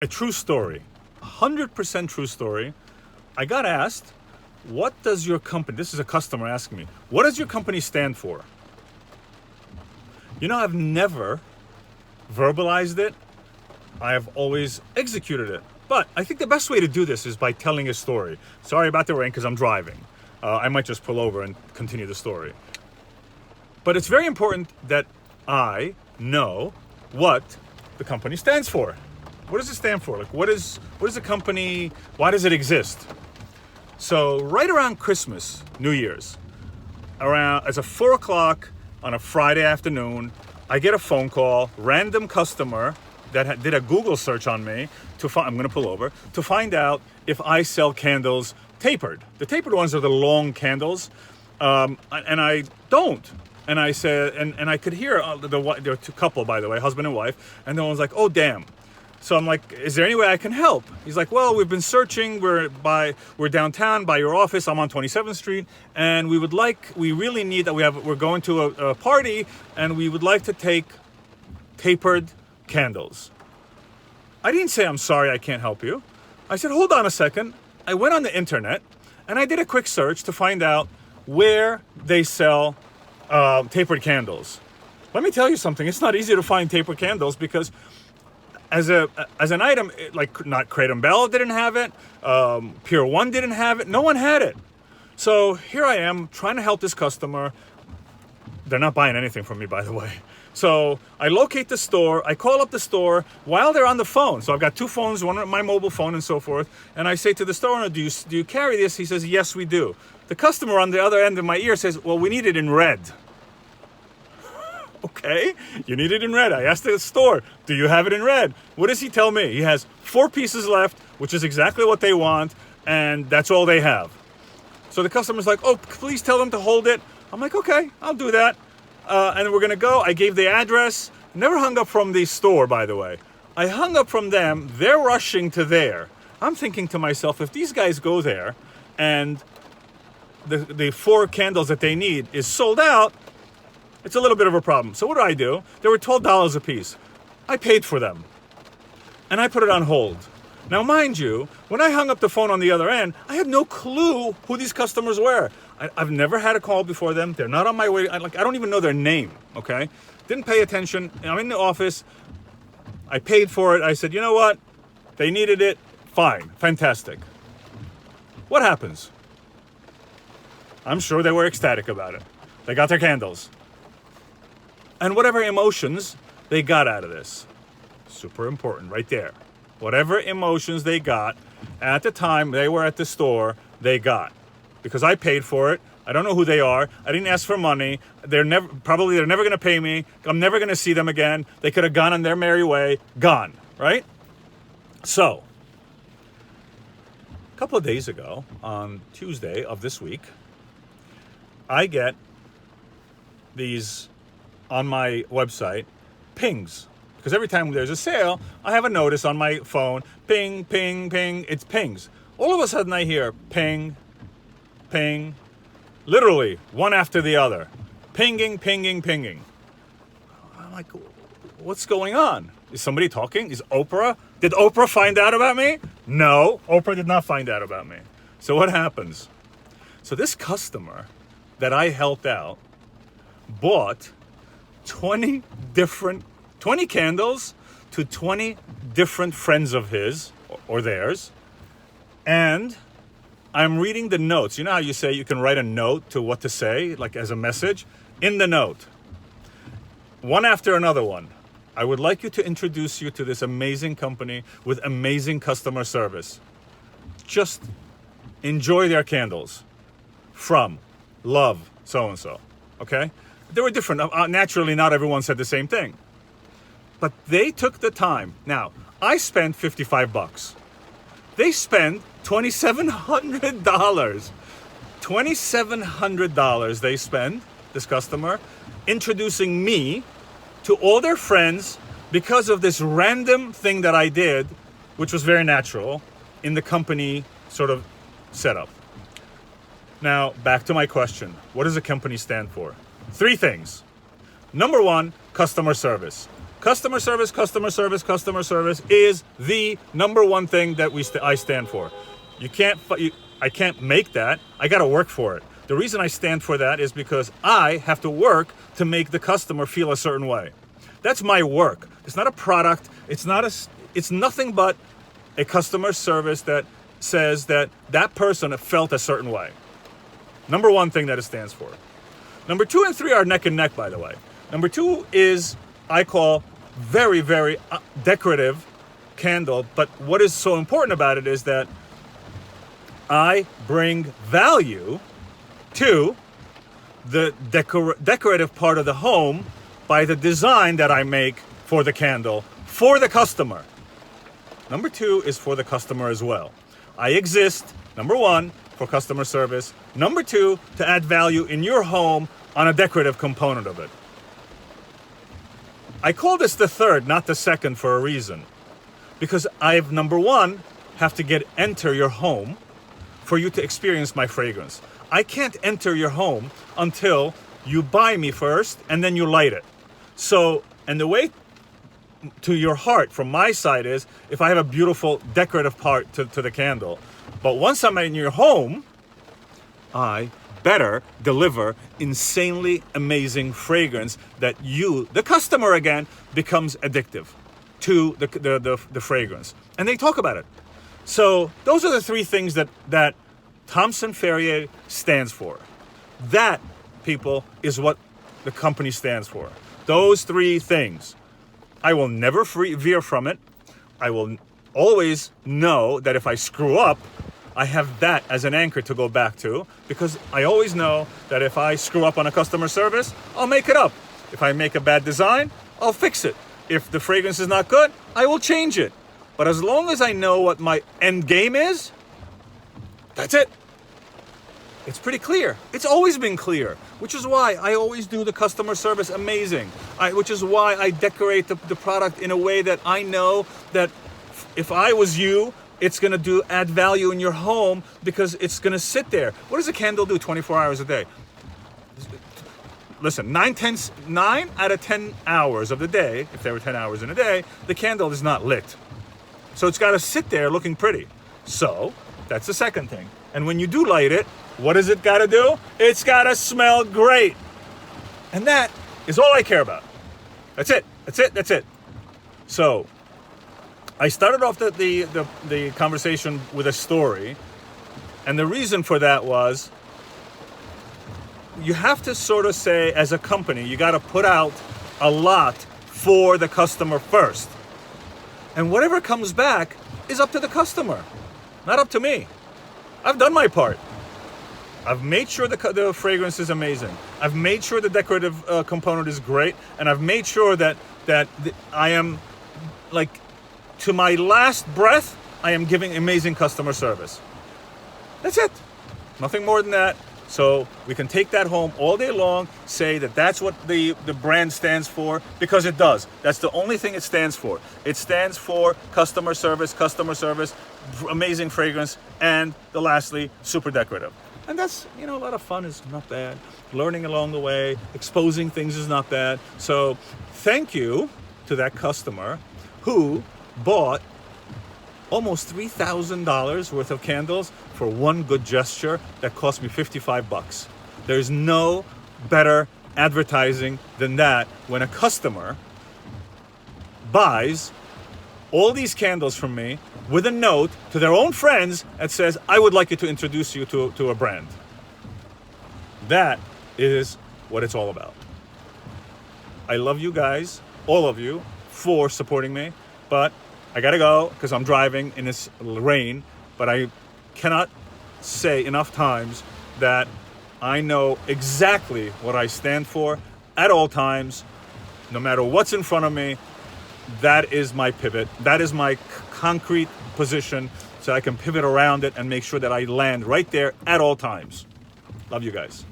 A true story, 100% true story. I got asked, what does your company, this is a customer asking me, what does your company stand for? You know, I've never verbalized it. I have always executed it. But I think the best way to do this is by telling a story. Sorry about the rain because I'm driving. I might just pull over and continue the story. But it's very important that I know what the company stands for. What does it stand for? Like, what is a company? Why does it exist? So right around Christmas, New Year's, it's a 4 o'clock on a Friday afternoon, I get a phone call, random customer that did a Google search on me I'm going to pull over, to find out if I sell candles tapered. The tapered ones are the long candles, and I don't. And I said, and I could hear there were two couple, by the way, husband and wife, and the one was like, oh damn. So I'm like, is there any way I can help? He's like, well, we've been searching. We're downtown by your office. I'm on 27th Street, and we really need that. We're going to a party, and we would like to take tapered candles. I didn't say, I'm sorry, I can't help you. I said, hold on a second. I went on the internet, and I did a quick search to find out where they sell tapered candles. Let me tell you something. It's not easy to find tapered candles because as an item, like not Kratom Bell didn't have it, Pure One didn't have it, no one had it. So here I am trying to help this customer. They're not buying anything from me, by the way. So I locate the store, I call up the store while they're on the phone. So I've got two phones, one on my mobile phone and so forth. And I say to the store owner, do you carry this? He says, yes, we do. The customer on the other end of my ear says, well, we need it in red. Okay, you need it in red. I asked the store, do you have it in red? What does he tell me? He has 4 pieces left, which is exactly what they want, and that's all they have. So the customer's like, oh, please tell them to hold it. I'm like, okay, I'll do that. And we're gonna go. I gave the address. Never hung up from the store, by the way. I hung up from them. They're rushing to there. I'm thinking to myself, if these guys go there and the 4 candles that they need is sold out, it's a little bit of a problem. So what do? They were $12 a piece. I paid for them. And I put it on hold. Now, mind you, when I hung up the phone on the other end, I had no clue who these customers were. I've never had a call before them. They're not on my way. I don't even know their name, okay? Didn't pay attention. I'm in the office. I paid for it. I said, you know what? They needed it. Fine. Fantastic. What happens? I'm sure they were ecstatic about it. They got their candles. And whatever emotions they got out of this. Super important right there. Whatever emotions they got at the time they were at the store, they got. Because I paid for it. I don't know who they are. I didn't ask for money. They're never going to pay me. I'm never going to see them again. They could have gone on their merry way. Gone, right? So, a couple of days ago, on Tuesday of this week, I get these on my website pings, because every time there's a sale, I have a notice on my phone, ping, ping, ping, it's pings. All of a sudden I hear ping, ping, literally one after the other, pinging, pinging, pinging. I'm like, what's going on? Is somebody talking? Did Oprah find out about me? No, Oprah did not find out about me. So what happens? So this customer that I helped out bought 20 candles to 20 different friends of his or theirs. And I'm reading the notes. You know how you say you can write a note to what to say, like as a message? In the note, one after another one. I would like you to introduce you to this amazing company with amazing customer service. Just enjoy their candles. From love, so-and-so. Okay? They were different. Naturally, not everyone said the same thing. But they took the time. Now, I spent $55. They spent $2,700. $2,700 they spend, this customer, introducing me to all their friends because of this random thing that I did, which was very natural in the company sort of setup. Now, back to my question. What does a company stand for? 3 things. Number 1, customer service. Customer service, customer service, customer service is the number one thing that I stand for. I can't make that. I got to work for it. The reason I stand for that is because I have to work to make the customer feel a certain way. That's my work. It's not a product. It's nothing but a customer service that says that person felt a certain way. Number one thing that it stands for. Number 2 and 3 are neck and neck, by the way. Number 2 is, I call, very, very decorative candle. But what is so important about it is that I bring value to the decorative part of the home by the design that I make for the candle for the customer. Number 2 is for the customer as well. I exist, number 1, for customer service. Number 2, to add value in your home on a decorative component of it. I call this the third, not the second, for a reason. Because I've, number 1, have to enter your home for you to experience my fragrance. I can't enter your home until you buy me first and then you light it. So, and the way to your heart from my side is if I have a beautiful decorative part to the candle. But once I'm in your home, I better deliver insanely amazing fragrance that you, the customer again, becomes addictive to the fragrance. And they talk about it. So those are the 3 things that Thompson Ferrier stands for. That, people, is what the company stands for. Those 3 things. I will never veer from it. I will always know that if I screw up, I have that as an anchor to go back to, because I always know that if I screw up on a customer service, I'll make it up. If I make a bad design, I'll fix it. If the fragrance is not good, I will change it. But as long as I know what my end game is, that's it. It's pretty clear. It's always been clear, which is why I always do the customer service amazing. Which is why I decorate the product in a way that I know that if I was you, it's going to add value in your home because it's going to sit there. What does a candle do 24 hours a day? Listen, 9 out of 10 hours of the day, if there were 10 hours in a day, the candle is not lit. So it's got to sit there looking pretty. So that's the second thing. And when you do light it, what does it got to do? It's got to smell great. And that is all I care about. That's it. That's it. That's it. So I started off the conversation with a story. And the reason for that was you have to sort of say, as a company, you got to put out a lot for the customer first. And whatever comes back is up to the customer, not up to me. I've done my part. I've made sure the fragrance is amazing. I've made sure the decorative component is great. And I've made sure that I am, like, to my last breath, I am giving amazing customer service. That's it. Nothing more than that. So we can take that home all day long, say that that's what the brand stands for, because it does. That's the only thing it stands for. It stands for customer service, amazing fragrance, and lastly, super decorative. And that's, a lot of fun is not bad. Learning along the way, exposing things is not bad. So thank you to that customer who bought almost $3,000 worth of candles for one good gesture that cost me $55. There's no better advertising than that when a customer buys all these candles from me with a note to their own friends that says, I would like you to introduce you to a brand. That is what it's all about. I love you guys, all of you, for supporting me, but I gotta go because I'm driving in this rain, but I cannot say enough times that I know exactly what I stand for at all times, no matter what's in front of me. That is my pivot. That is my concrete position, so I can pivot around it and make sure that I land right there at all times. Love you guys.